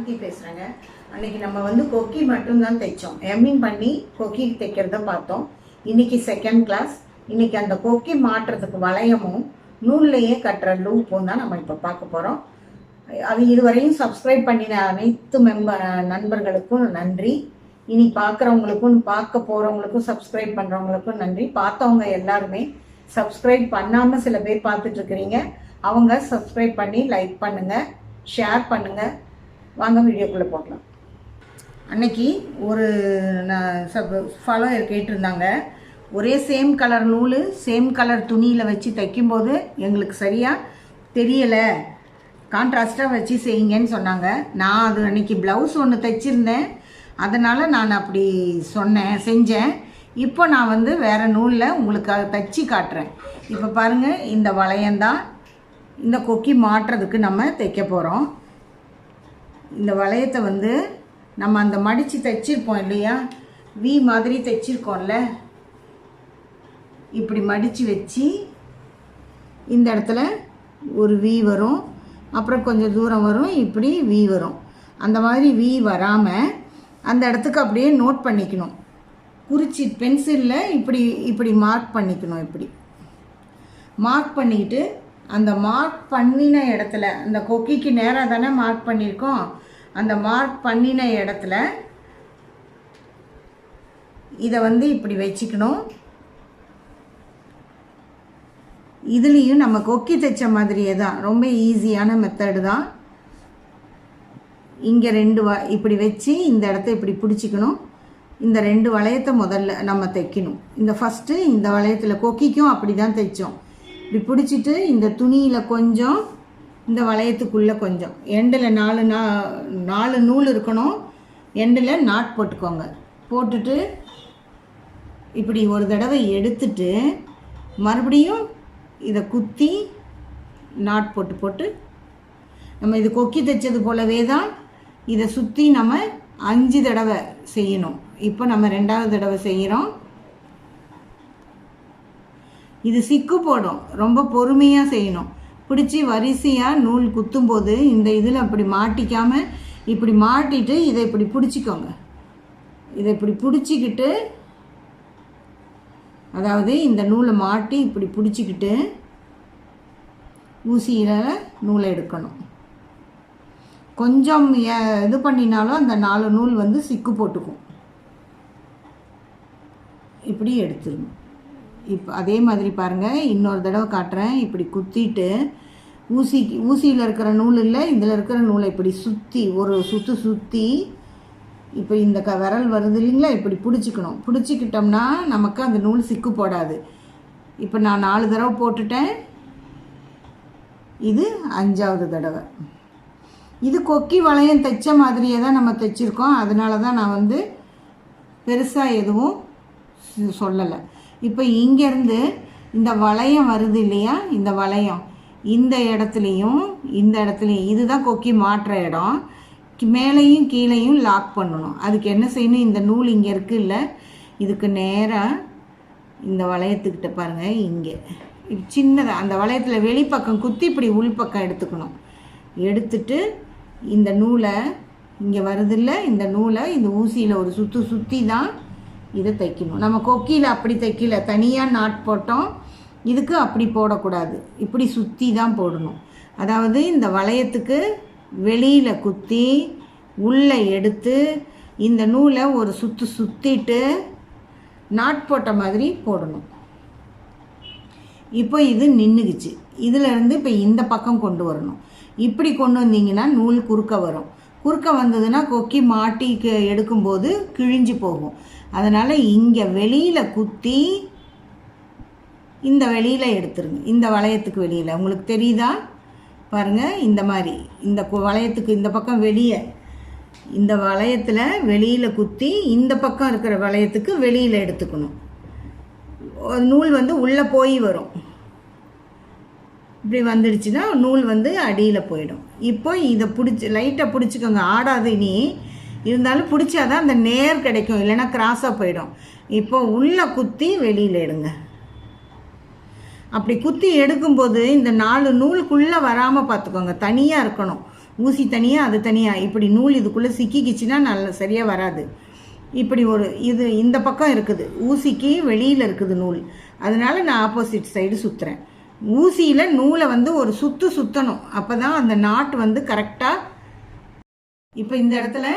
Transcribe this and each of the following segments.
பற்றி பேசுகிறேங்க. அன்றைக்கி நம்ம வந்து கொக்கி மட்டும்தான் தைச்சோம். எம்மிங் பண்ணி கொக்கி தைக்கிறத பார்த்தோம். இன்றைக்கி செகண்ட் கிளாஸ். இன்றைக்கி அந்த கொக்கி மாட்டுறதுக்கு வளையமும் நூல்லையே கட்டுற லூப்பும் தான் நம்ம இப்போ பார்க்க போகிறோம். அது இதுவரையும் சப்ஸ்கிரைப் பண்ணின அனைத்து நண்பர்களுக்கும் நன்றி. இனி பார்க்குறவங்களுக்கும் பார்க்க போகிறவங்களுக்கும் சப்ஸ்கிரைப் பண்ணுறவங்களுக்கும் நன்றி. பார்த்தவங்க எல்லாருமே சப்ஸ்கிரைப் பண்ணாமல் சில பேர் பார்த்துட்ருக்குறீங்க. அவங்க சப்ஸ்கிரைப் பண்ணி லைக் பண்ணுங்கள், ஷேர் பண்ணுங்கள். வாங்க வீடியோக்குள்ளே போகலாம். அன்னைக்கு ஒரு ஃபாலோயர் கேட்டிருந்தாங்க, ஒரே சேம் கலர் நூல் சேம் கலர் துணியில் வச்சு தைக்கும்போது எங்களுக்கு சரியாக தெரியலை, கான்ட்ராஸ்ட்டாக வச்சு செய்யுங்கன்னு சொன்னாங்க. நான் அது அன்றைக்கி ப்ளவுஸ் ஒன்று தைச்சிருந்தேன், அதனால் நான் அப்படி செஞ்சேன். இப்போ நான் வந்து வேறு நூலில் உங்களுக்கு அதை தைச்சி காட்டுறேன். இப்போ பாருங்கள், இந்த வளையந்தான் இந்த கொக்கி மாட்டுறதுக்கு நம்ம தைக்க போகிறோம். இந்த வளையத்தை வந்து நம்ம அந்த மடித்து தைச்சிருப்போம் இல்லையா, வி மாதிரி தைச்சிருக்கோம்ல, இப்படி மடித்து வச்சு இந்த இடத்துல ஒரு வி வரும், அப்புறம் கொஞ்சம் தூரம் வரும், இப்படி வி வரும். அந்த மாதிரி வி வராமல் அந்த இடத்துக்கு அப்படியே நோட் பண்ணிக்கணும். குறிச்சி பென்சிலில் இப்படி இப்படி மார்க் பண்ணிக்கணும். இப்படி மார்க் பண்ணிக்கிட்டு அந்த மார்க் பண்ணின இடத்துல, அந்த கொக்கிக்கு நேராக தானே மார்க் பண்ணியிருக்கோம், அந்த மார்க் பண்ணின இடத்துல இதை வந்து இப்படி வச்சுக்கணும். இதுலேயும் நம்ம கொக்கி தைச்ச மாதிரியே தான், ரொம்ப ஈஸியான மெத்தடு தான். இங்கே ரெண்டு இப்படி வச்சு இந்த இடத்த இப்படி பிடிச்சிக்கணும். இந்த ரெண்டு வளையத்தை முதல்ல நம்ம தைக்கணும். இந்த ஃபஸ்ட்டு இந்த வளையத்தில் கொக்கிக்கும் அப்படி தான் தைச்சோம். இப்படி பிடிச்சிட்டு இந்த துணியில் கொஞ்சம், இந்த வளையத்துக்குள்ளே கொஞ்சம், எண்டில் நாலு நூல் இருக்கணும். எண்டில் நாட் போட்டுக்கோங்க. போட்டுட்டு இப்படி ஒரு தடவை எடுத்துட்டு மறுபடியும் இதை குத்தி நாட் போட்டு நம்ம இது கொக்கி தைச்சது போலவே தான் இதை சுற்றி நம்ம 5 தடவை செய்யணும். இப்போ நம்ம 2வது தடவை செய்கிறோம். இது சிக்கு போடும், ரொம்ப பொறுமையாக செய்யணும். பிடிச்சி வரிசையாக நூல் குத்தும்போது இந்த இதில் அப்படி மாட்டிக்காமல் இப்படி மாட்டிட்டு இதை இப்படி பிடிச்சிக்கோங்க. இதை இப்படி பிடிச்சிக்கிட்டு, அதாவது இந்த நூலை மாட்டி இப்படி பிடிச்சிக்கிட்டு ஊசியில் நூலை எடுக்கணும். கொஞ்சம் இது பண்ணினாலும் அந்த 4 நூல் வந்து சிக்கு போட்டுக்கும். இப்படி எடுத்துருங்க. இப்போ அதே மாதிரி பாருங்கள், இன்னொரு தடவை காட்டுறேன். இப்படி குத்திட்டு ஊசியில் இருக்கிற நூல் இல்லை, இதில் இருக்கிற நூலை இப்படி சுற்றி ஒரு சுற்றி இப்போ இந்த விரல் வருது இல்லைங்களா, இப்படி பிடிச்சிக்கணும். பிடிச்சிக்கிட்டோம்னா நமக்கு அந்த நூல் சிக்கு போடாது. இப்போ நான் 4 தடவை போட்டுட்டேன், இது 5வது தடவை. இது கொக்கி வளையம் தைச்ச மாதிரியே தான் நம்ம தைச்சிருக்கோம். அதனால தான் நான் வந்து பெருசாக எதுவும் சொல்லலை. இப்போ இங்கேருந்து இந்த வளையம் வருது இல்லையா, இந்த வளையம் இந்த இடத்துலையும் இந்த இடத்துலையும், இதுதான் கொக்கி மாட்டுற இடம். மேலேயும் கீழேயும் லாக் பண்ணணும். அதுக்கு என்ன செய்யணும், இந்த நூல் இங்கே இருக்குல்ல, இதுக்கு நேராக இந்த வளையத்துக்கிட்ட பாருங்கள், இங்கே சின்னதாக அந்த வளையத்தில் வெளிப்பக்கம் குத்தி இப்படி உள்பக்கம் எடுத்துக்கணும். எடுத்துட்டு இந்த நூலை இங்கே வருதில்ல, இந்த நூலை இந்த ஊசியில் ஒரு சுற்றி தான் இதை தைக்கணும். நம்ம கொக்கியில் அப்படி தைக்கல, தனியாக நாட் போட்டோம். இதுக்கு அப்படி போடக்கூடாது, இப்படி சுற்றி தான் போடணும். அதாவது இந்த வளையத்துக்கு வெளியில் குத்தி உள்ளே எடுத்து இந்த நூலை ஒரு சுற்றிட்டு நாட் போட்ட மாதிரி போடணும். இப்போ இது நின்றுக்குச்சு. இதிலேருந்து இப்போ இந்த பக்கம் கொண்டு வரணும். இப்படி கொண்டு வந்தீங்கன்னா நூல் குறுக்க வரும். குறுக்க வந்ததுன்னா கொக்கி மாட்டி எடுக்கும்போது கிழிஞ்சு போகும். அதனால் இங்கே வெளியில் குத்தி இந்த வெளியில் எடுத்துருங்க. இந்த வளையத்துக்கு வெளியில் உங்களுக்கு தெரியுதா பாருங்கள், இந்த மாதிரி இந்த வளையத்துக்கு இந்த பக்கம் வெளியே, இந்த வளையத்தில் வெளியில் குத்தி இந்த பக்கம் இருக்கிற வளையத்துக்கு வெளியில் எடுத்துக்கணும். நூல் வந்து உள்ளே போய் வரும். இப்படி வந்துடுச்சுன்னா நூல் வந்து அடியில் போயிடும். இப்போ இதை லைட்டாக பிடிச்சிக்கோங்க, ஆடாது. இனி இருந்தாலும் பிடிச்சாதான் அந்த நேர் கிடைக்கும், இல்லைன்னா கிராஸாக போயிடும். இப்போ உள்ளே குத்தி வெளியில் எடுங்க. அப்படி குத்தி எடுக்கும்போது இந்த 4 நூலுக்குள்ளே வராமல் பார்த்துக்கோங்க, தனியாக இருக்கணும். ஊசி தனியாக அது தனியாக. இப்படி நூல் இதுக்குள்ளே சிக்கிக்கிச்சின்னா சரியாக வராது. இப்படி ஒரு இது இந்த பக்கம் இருக்குது, ஊசிக்கு வெளியில் இருக்குது நூல். அதனால நான் ஆப்போசிட் சைடு சுற்றுறேன். ஊசியில் நூலை வந்து ஒரு சுற்றணும், அப்போ தான் அந்த நாட்டு வந்து கரெக்டாக. இப்போ இந்த இடத்துல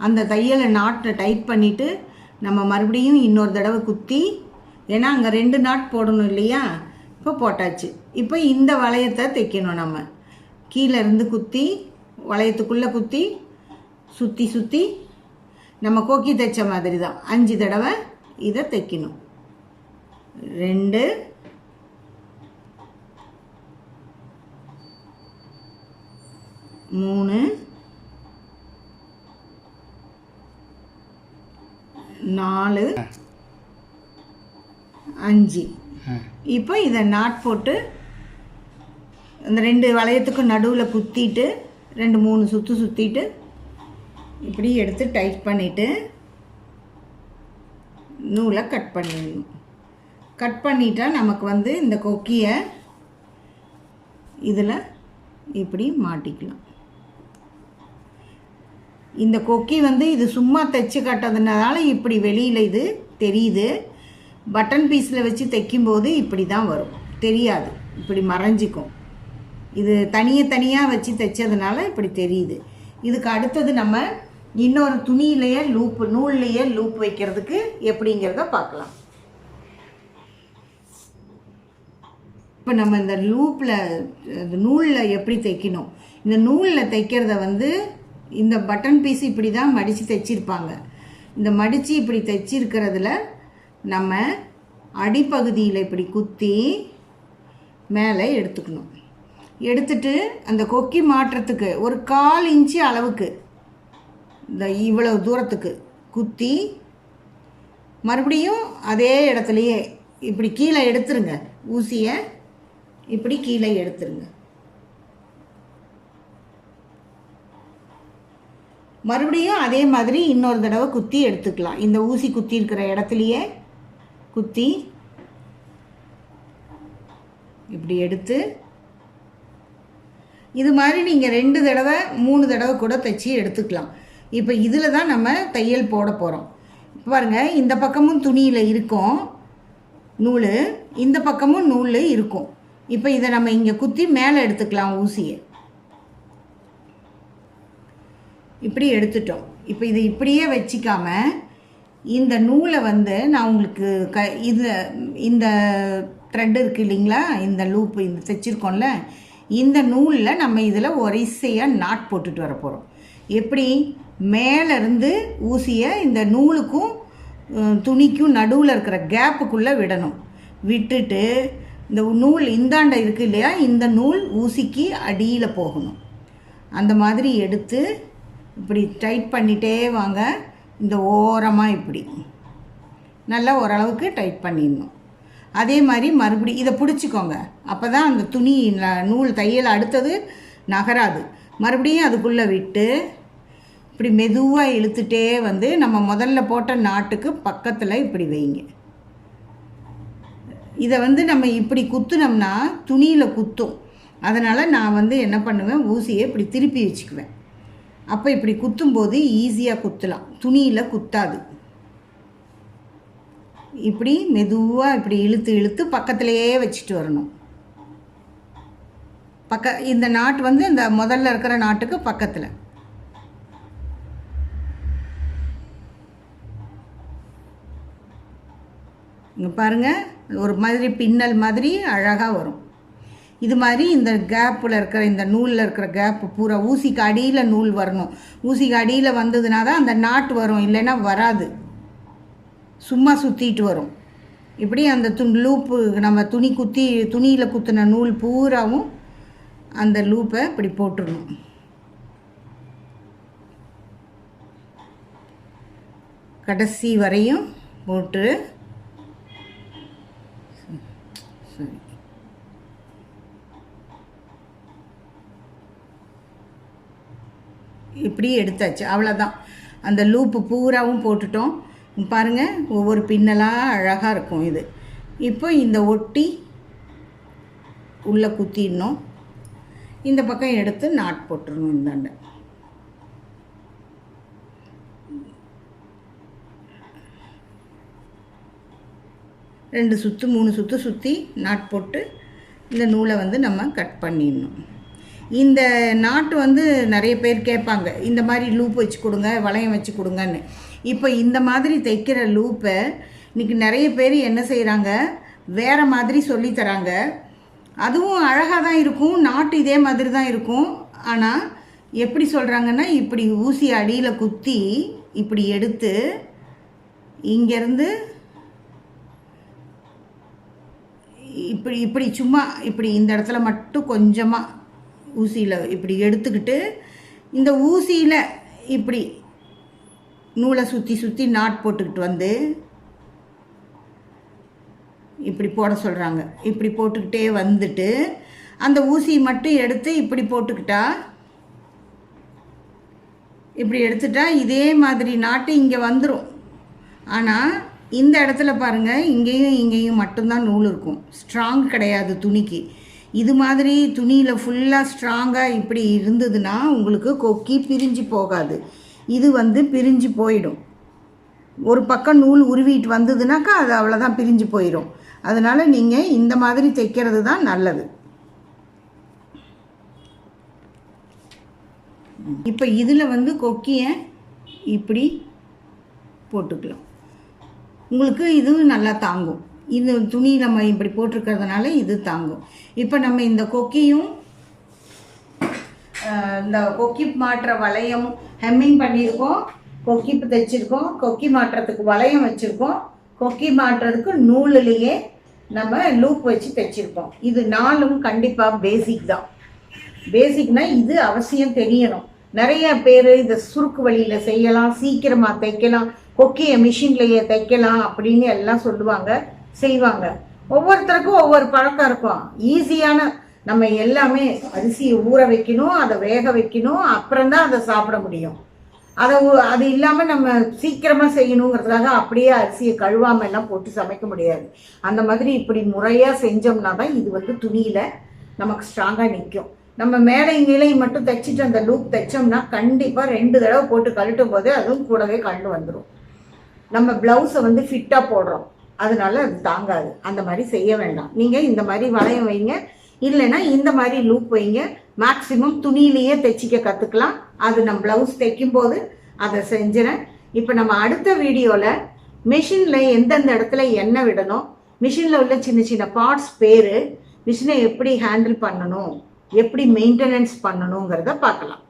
அந்த தையலை நாட்டை டைட் பண்ணிவிட்டு நம்ம மறுபடியும் இன்னொரு தடவை குத்தி, ஏன்னா அங்கே 2 நாட் போடணும் இல்லையா, இப்போ போட்டாச்சு. இப்போ இந்த வளையத்தை தைக்கணும். நம்ம கீழே இருந்து குத்தி வளையத்துக்குள்ளே குத்தி சுற்றி சுற்றி நம்ம கொக்கி தைச்ச மாதிரி தான் 5 தடவை இதை தைக்கணும். 2 3 4 5. இப்போ இதை நாட் போட்டு அந்த 2 வளையத்துக்கும் நடுவில் குத்திட்டு 2-3 சுற்று சுற்றிட்டு இப்படி எடுத்து டைட் பண்ணிவிட்டு நூலை கட் பண்ணிடணும். கட் பண்ணிட்டா நமக்கு வந்து இந்த கொக்கியை இதில் இப்படி மாட்டிக்கலாம். இந்த கொக்கி வந்து இது சும்மா தைச்சு காட்டுறதுனால இப்படி வெளியில் இது தெரியுது. பட்டன் பீஸில் வச்சு தைக்கும்போது இப்படி தான் வரும், தெரியாது, இப்படி மறைஞ்சிக்கும். இது தனியாக வச்சு தைச்சதுனால இப்படி தெரியுது. இதுக்கு அடுத்தது நம்ம இன்னொரு துணியிலேயே நூல்லையே லூப் வைக்கிறதுக்கு எப்படிங்கிறத பார்க்கலாம். இப்போ நம்ம இந்த நூலில் எப்படி தைக்கணும், இந்த நூலில் தைக்கிறத வந்து இந்த பட்டன் பீஸ் இப்படி தான் மடித்து தைச்சிருப்பாங்க. இந்த மடித்து இப்படி தைச்சிருக்கிறதுல நம்ம அடிப்பகுதியில் இப்படி குத்தி மேலே எடுத்துக்கணும். எடுத்துட்டு அந்த கொக்கி மாட்டுறதுக்கு ஒரு 1/4 இன்ச்சு அளவுக்கு இந்த இவ்வளவு தூரத்துக்கு குத்தி மறுபடியும் அதே இடத்துலையே இப்படி கீழே எடுத்துருங்க. ஊசியை இப்படி கீழே எடுத்துருங்க. மறுபடியும் அதே மாதிரி இன்னொரு தடவை குத்தி எடுத்துக்கலாம். இந்த ஊசி குத்தி இருக்கிற இடத்துலையே குத்தி இப்படி எடுத்து இது மாதிரி நீங்கள் 2 தடவை 3 தடவை கூட தைச்சி எடுத்துக்கலாம். இப்போ இதில் தான் நம்ம தையல் போட போகிறோம். இப்போ பாருங்கள், இந்த பக்கமும் துணியில் இருக்கும் நூல், இந்த பக்கமும் நூல் இருக்கும். இப்போ இதை நம்ம இங்கே குத்தி மேலே எடுத்துக்கலாம். ஊசியை இப்படி எடுத்துட்டோம். இப்போ இதை இப்படியே வச்சிக்காம இந்த நூலை வந்து நான் உங்களுக்கு இந்த த்ரெட் இருக்குது இல்லைங்களா, இந்த லூப் இந்த தைச்சிருக்கோம்ல, இந்த நூலில் நம்ம இதில் ஒரிசையாக நாட் போட்டுட்டு வர போகிறோம். எப்படி மேலேருந்து ஊசியை இந்த நூலுக்கும் துணிக்கும் நடுவில் இருக்கிற கேப்புக்குள்ளே விடணும். விட்டுட்டு இந்த நூல் இந்தாண்ட இருக்குது இல்லையா, இந்த நூல் ஊசிக்கு அடியில் போகணும். அந்த மாதிரி எடுத்து இப்படி டைட் பண்ணிகிட்டே வாங்க. இந்த ஓரமாக இப்படி நல்லா ஓரளவுக்கு டைட் பண்ணிடணும். அதே மாதிரி மறுபடியும் இதை பிடிச்சிக்கோங்க, அப்போ தான் அந்த துணி நூல் தையல் அடுத்தது நகராது. மறுபடியும் அதுக்குள்ளே விட்டு இப்படி மெதுவாக இழுத்துட்டே வந்து நம்ம முதல்ல போட்ட நாட்டுக்கு பக்கத்தில் இப்படி வைங்க. இதை வந்து நம்ம இப்படி குத்துனோம்னா துணியில் குத்தும். அதனால் நான் வந்து என்ன பண்ணுவேன், ஊசியை இப்படி திருப்பி வச்சுக்குவேன். அப்போ இப்படி குத்தும்போது ஈஸியாக குத்தலாம், துணியில் குத்தாது. இப்படி மெதுவாக இப்படி இழுத்து இழுத்து பக்கத்துலேயே வச்சுட்டு வரணும். இந்த நாட்டு வந்து இந்த முதல்ல இருக்கிற நாட்டுக்கு பக்கத்தில். இங்கே பாருங்கள், ஒரு மாதிரி பின்னல் மாதிரி அழகாக வரும். இது மாதிரி இந்த கேப்பில் இருக்கிற இந்த நூலில் இருக்கிற கேப்பு பூரா ஊசிக்கு அடியில் நூல் வரணும். ஊசிக்கு அடியில் வந்ததுனா தான் அந்த நாட்டு வரும், இல்லைன்னா வராது, சும்மா சுற்றிட்டு வரும். இப்படி அந்த லூப்பு நம்ம துணியில் குத்தின நூல் பூராவும் அந்த லூப்பை இப்படி போட்டுடணும். கடைசி வரையும் போட்டு சரி. இப்படி எடுத்தாச்சு, அவ்வளோதான். அந்த லூப்பு பூராவும் போட்டுட்டோம். பாருங்கள், ஒவ்வொரு பின்னலாக அழகாக இருக்கும் இது. இப்போ இந்த ஒட்டி உள்ளே குத்திடணும். இந்த பக்கம் எடுத்து நாட் போட்டுருணும். இந்தாண்ட ரெண்டு சுற்று 3 சுற்று சுற்றி நாட் போட்டு இந்த நூலை வந்து நம்ம கட் பண்ணிடணும். இந்த நாட்டு வந்து நிறைய பேர் கேட்பாங்க, இந்த மாதிரி லூப் வச்சு கொடுங்க, வளையம் வச்சு கொடுங்கன்னு. இப்போ இந்த மாதிரி தைக்கிற லூப்பை இன்றைக்கி நிறைய பேர் என்ன செய்கிறாங்க, வேறு மாதிரி சொல்லித்தராங்க. அதுவும் அழகாக தான் இருக்கும், நாட்டு இதே மாதிரி தான் இருக்கும். ஆனால் எப்படி சொல்கிறாங்கன்னா, இப்படி ஊசி அடியில் குத்தி இப்படி எடுத்து இங்கேருந்து இப்படி இப்படி சும்மா இப்படி இந்த இடத்துல மட்டும் கொஞ்சமாக ஊசியில் இப்படி எடுத்துக்கிட்டு இந்த ஊசியில் இப்படி நூலை சுற்றி சுற்றி நாட் போட்டுக்கிட்டு வந்து இப்படி போட சொல்கிறாங்க. இப்படி போட்டுக்கிட்டே வந்துட்டு அந்த ஊசி மட்டும் எடுத்து இப்படி போட்டுக்கிட்டா, இப்படி எடுத்துட்டா இதே மாதிரி நாட்டு இங்கே வந்துடும். ஆனால் இந்த இடத்துல பாருங்கள், இங்கேயும் மட்டும்தான் நூல் இருக்கும், ஸ்ட்ராங் கிடையாது துணிக்கு. இது மாதிரி துணியில் ஃபுல்லாக ஸ்ட்ராங்காக இப்படி இருந்ததுன்னா உங்களுக்கு கொக்கி பிரிஞ்சு போகாது. இது வந்து பிரிஞ்சு போயிடும். ஒரு பக்கம் நூல் உருவிட்டு வந்ததுனாக்கா அது அவ்வளோதான், பிரிஞ்சு போயிடும். அதனால் நீங்கள் இந்த மாதிரி தைக்கிறது தான் நல்லது. இப்போ இதில் வந்து கொக்கியை இப்படி போட்டுக்கலாம். உங்களுக்கு இது நல்லா தாங்கும். இது துணி நம்ம இப்படி போட்டிருக்கிறதுனால இது தாங்கும். இப்போ நம்ம இந்த கொக்கியும் இந்த கொக்கி மாட்டுற வளையம் ஹெம்மிங் பண்ணியிருக்கோம், கொக்கி தைச்சிருக்கோம், கொக்கி மாட்டுறதுக்கு வளையம் வச்சுருக்கோம், கொக்கி மாட்டுறதுக்கு நூலுலேயே நம்ம லூப் வச்சு தைச்சிருக்கோம். இது 4ம் கண்டிப்பாக பேசிக் தான். பேசிக்னால் இது அவசியம் தெரியணும். நிறைய பேர் இதை சுருக்கு வழியில் செய்யலாம், சீக்கிரமாக தைக்கலாம், கொக்கியை மிஷின்லேயே தைக்கலாம் அப்படின்னு எல்லாம் சொல்லுவாங்க, செய்வாங்க. ஒவ்வொருத்தருக்கும் ஒவ்வொரு பழக்கம் இருக்கும். ஈஸியான நம்ம எல்லாமே அரிசியை ஊற வைக்கணும், அதை வேக வைக்கணும், அப்புறம்தான் அதை சாப்பிட முடியும். அது இல்லாமல் நம்ம சீக்கிரமாக செய்யணுங்கிறதுக்காக அப்படியே அரிசியை கழுவாமல் எல்லாம் போட்டு சமைக்க முடியாது. அந்த மாதிரி இப்படி முறையாக செஞ்சோம்னா தான் இது வந்து துணியில் நமக்கு ஸ்ட்ராங்காக நிற்கும். நம்ம மேலே நிலையை மட்டும் தைச்சிட்டு அந்த லூப் தைச்சோம்னா கண்டிப்பாக 2 தடவை போட்டு கழட்டும் போது அதுவும் கூடவே கழண்டு வந்துடும். நம்ம ப்ளவுஸை வந்து ஃபிட்டாக போடுறோம், அதனால அது தாங்காது. அந்த மாதிரி செய்ய வேண்டாம். நீங்கள் இந்த மாதிரி வளையம் வைங்க, இல்லைன்னா இந்த மாதிரி லூப் வைங்க. மேக்ஸிமம் துணியிலேயே தைச்சிக்க கற்றுக்கலாம். அது நம்ம ப்ளவுஸ் தைக்கும்போது அதை செஞ்சுறேன். இப்போ நம்ம அடுத்த வீடியோவில் மிஷினில் எந்தெந்த இடத்துல எண்ணெய் விடணும், மிஷினில் உள்ள சின்ன சின்ன பார்ட்ஸ் பேர், மிஷினை எப்படி ஹேண்டில் பண்ணணும், எப்படி மெயின்டெனன்ஸ் பண்ணணுங்கிறத பார்க்கலாம்.